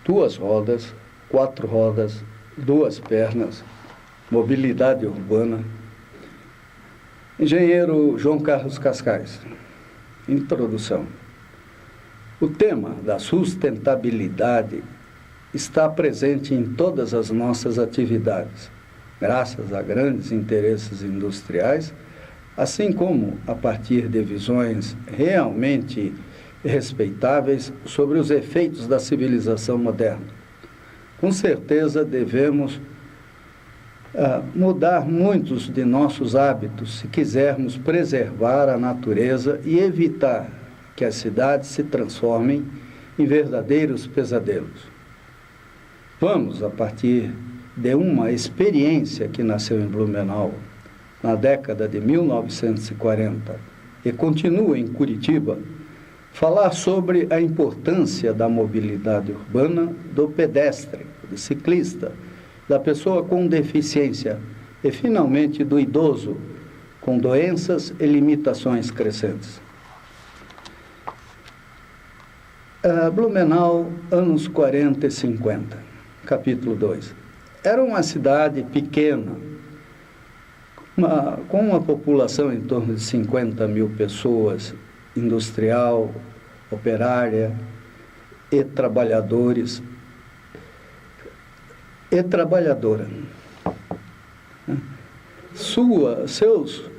duas rodas, quatro rodas, duas pernas, mobilidade urbana. Engenheiro João Carlos Cascais. Introdução. O tema da sustentabilidade está presente em todas as nossas atividades, graças a grandes interesses industriais, assim como a partir de visões realmente respeitáveis sobre os efeitos da civilização moderna. Com certeza devemos mudar muitos de nossos hábitos se quisermos preservar a natureza e evitar que as cidades se transformem em verdadeiros pesadelos. Vamos, a partir de uma experiência que nasceu em Blumenau na década de 1940 e continua em Curitiba, falar sobre a importância da mobilidade urbana, do pedestre, do ciclista, da pessoa com deficiência e, finalmente, do idoso com doenças e limitações crescentes. Blumenau, anos 40 e 50, capítulo 2. Era uma cidade pequena, com uma população em torno de 50 mil pessoas, industrial, operária e trabalhadores e trabalhadora. Seus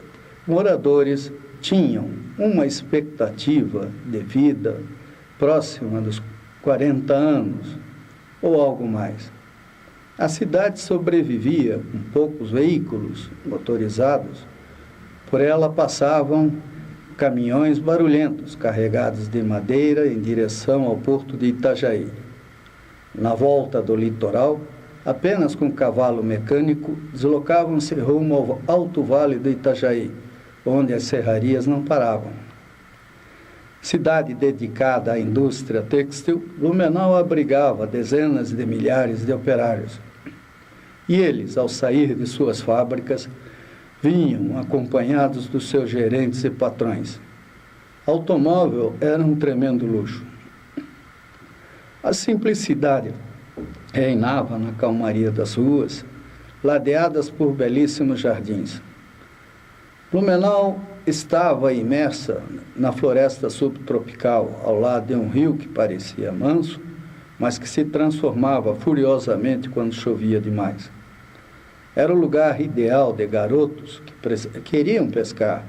moradores tinham uma expectativa de vida próxima dos 40 anos ou algo mais. A cidade sobrevivia com poucos veículos motorizados. Por ela passavam caminhões barulhentos carregados de madeira em direção ao porto de Itajaí. Na volta do litoral, apenas com cavalo mecânico, deslocavam-se rumo ao alto vale do Itajaí, onde as serrarias não paravam. Cidade dedicada à indústria têxtil, Blumenau abrigava dezenas de milhares de operários. E eles, ao sair de suas fábricas, vinham acompanhados dos seus gerentes e patrões. Automóvel era um tremendo luxo. A simplicidade reinava na calmaria das ruas, ladeadas por belíssimos jardins. Blumenau estava imersa na floresta subtropical, ao lado de um rio que parecia manso, mas que se transformava furiosamente quando chovia demais. Era o lugar ideal de garotos que queriam pescar,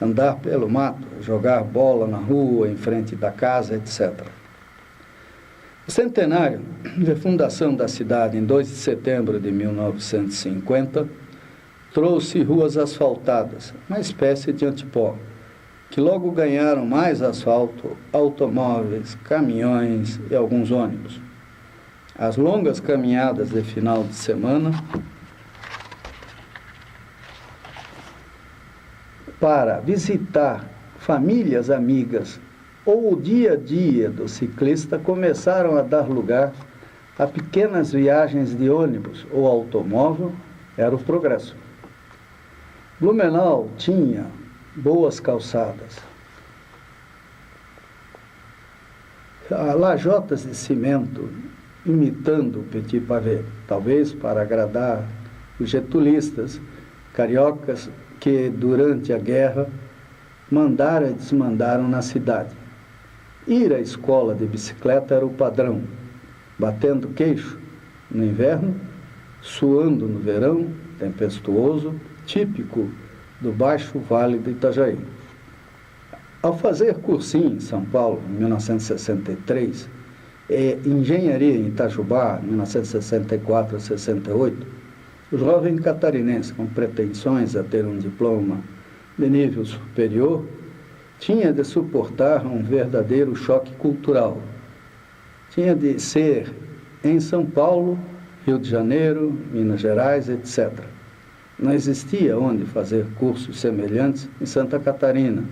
andar pelo mato, jogar bola na rua, em frente da casa, etc. O centenário da fundação da cidade, em 2 de setembro de 1950, trouxe ruas asfaltadas, uma espécie de antipó, que logo ganharam mais asfalto, automóveis, caminhões e alguns ônibus. As longas caminhadas de final de semana para visitar famílias amigas ou o dia a dia do ciclista começaram a dar lugar a pequenas viagens de ônibus ou automóvel. Era o progresso. Blumenau tinha boas calçadas, lajotas de cimento imitando o petit pavé, talvez para agradar os getulistas cariocas que durante a guerra mandaram e desmandaram na cidade. Ir à escola de bicicleta era o padrão, batendo queixo no inverno, suando no verão tempestuoso, típico do Baixo Vale do Itajaí. Ao fazer cursinho em São Paulo, em 1963, e engenharia em Itajubá, em 1964 a 68, o jovem catarinense com pretensões a ter um diploma de nível superior tinha de suportar um verdadeiro choque cultural. Tinha de ser em São Paulo, Rio de Janeiro, Minas Gerais, etc. Não existia onde fazer cursos semelhantes em Santa Catarina,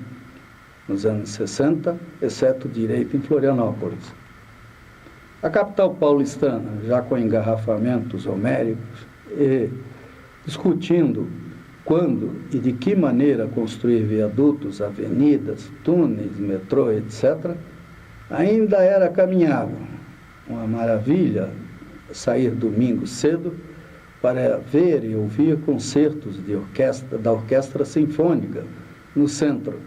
nos anos 60, exceto direito em Florianópolis. A capital paulistana, já com engarrafamentos homéricos e discutindo quando e de que maneira construir viadutos, avenidas, túneis, metrô, etc., ainda era caminhável. uma maravilha sair domingo cedo para ver e ouvir concertos da Orquestra Sinfônica no centro.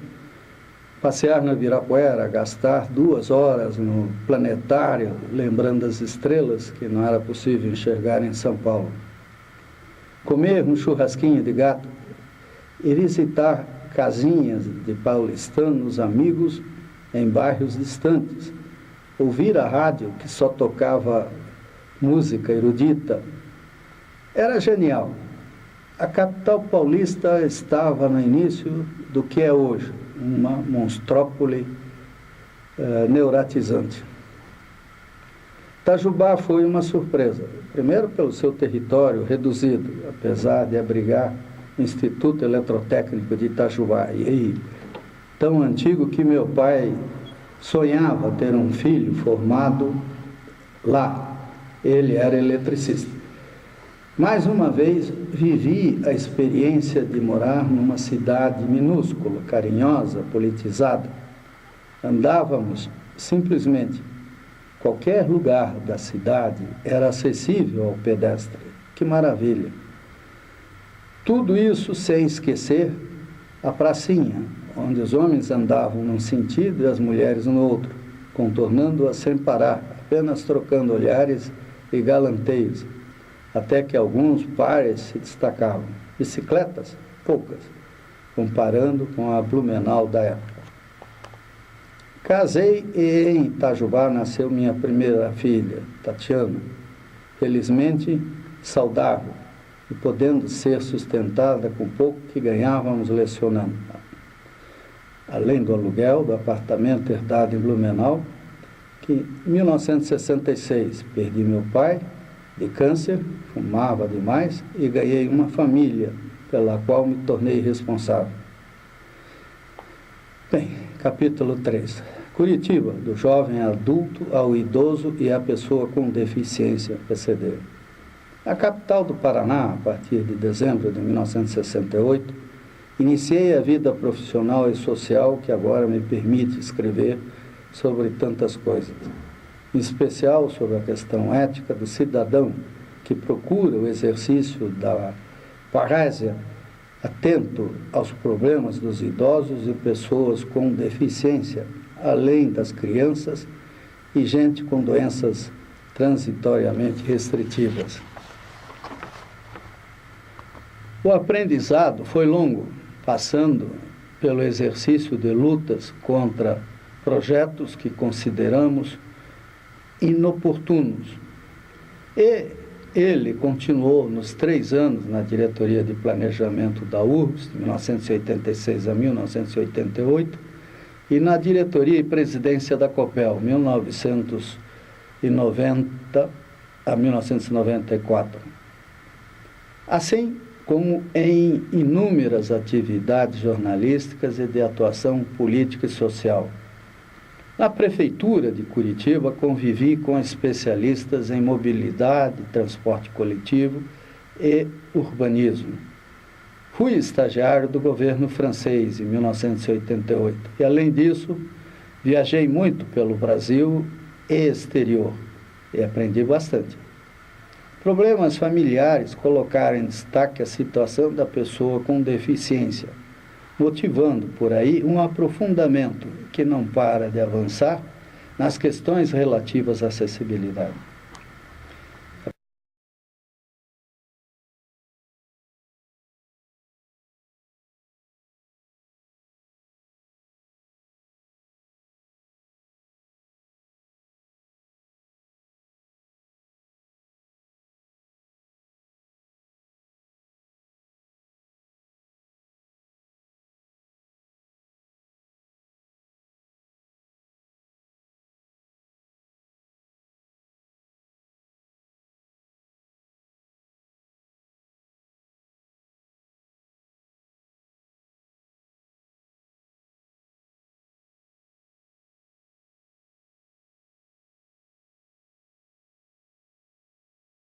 Passear no Ibirapuera, gastar 2 horas no planetário, lembrando as estrelas que não era possível enxergar em São Paulo. Comer um churrasquinho de gato e visitar casinhas de paulistanos amigos em bairros distantes. Ouvir a rádio que só tocava música erudita. Era genial. A capital paulista estava no início do que é hoje, uma monstrópole neuratizante. Itajubá foi uma surpresa, primeiro pelo seu território reduzido, apesar de abrigar o Instituto Eletrotécnico de Itajubá, e tão antigo que meu pai sonhava ter um filho formado lá. Ele era eletricista. Mais uma vez, vivi a experiência de morar numa cidade minúscula, carinhosa, politizada. Andávamos simplesmente. Qualquer lugar da cidade era acessível ao pedestre. Que maravilha! Tudo isso sem esquecer a pracinha, onde os homens andavam num sentido e as mulheres no outro, contornando-a sem parar, apenas trocando olhares e galanteios, até que alguns pares se destacavam. Bicicletas, poucas, comparando com a Blumenau da época. Casei e em Itajubá nasceu minha primeira filha, Tatiana, felizmente saudável e podendo ser sustentada com o pouco que ganhávamos lecionando. Além do aluguel do apartamento herdado em Blumenau, que em 1966 perdi meu pai de câncer, fumava demais e ganhei uma família pela qual me tornei responsável. Bem, capítulo 3. Curitiba, do jovem adulto ao idoso e à pessoa com deficiência PCD. Na capital do Paraná, a partir de dezembro de 1968, iniciei a vida profissional e social que agora me permite escrever sobre tantas coisas, em especial sobre a questão ética do cidadão que procura o exercício da parásia atento aos problemas dos idosos e pessoas com deficiência, além das crianças e gente com doenças transitoriamente restritivas. O aprendizado foi longo, passando pelo exercício de lutas contra projetos que consideramos inoportunos. E ele continuou nos 3 anos na diretoria de planejamento da URBS, de 1986 a 1988, e na diretoria e presidência da COPEL, 1990 a 1994. Assim como em inúmeras atividades jornalísticas e de atuação política e social. Na Prefeitura de Curitiba, convivi com especialistas em mobilidade, transporte coletivo e urbanismo. Fui estagiário do governo francês em 1988 e, além disso, viajei muito pelo Brasil e exterior e aprendi bastante. Problemas familiares colocaram em destaque a situação da pessoa com deficiência, motivando por aí um aprofundamento que não para de avançar nas questões relativas à acessibilidade.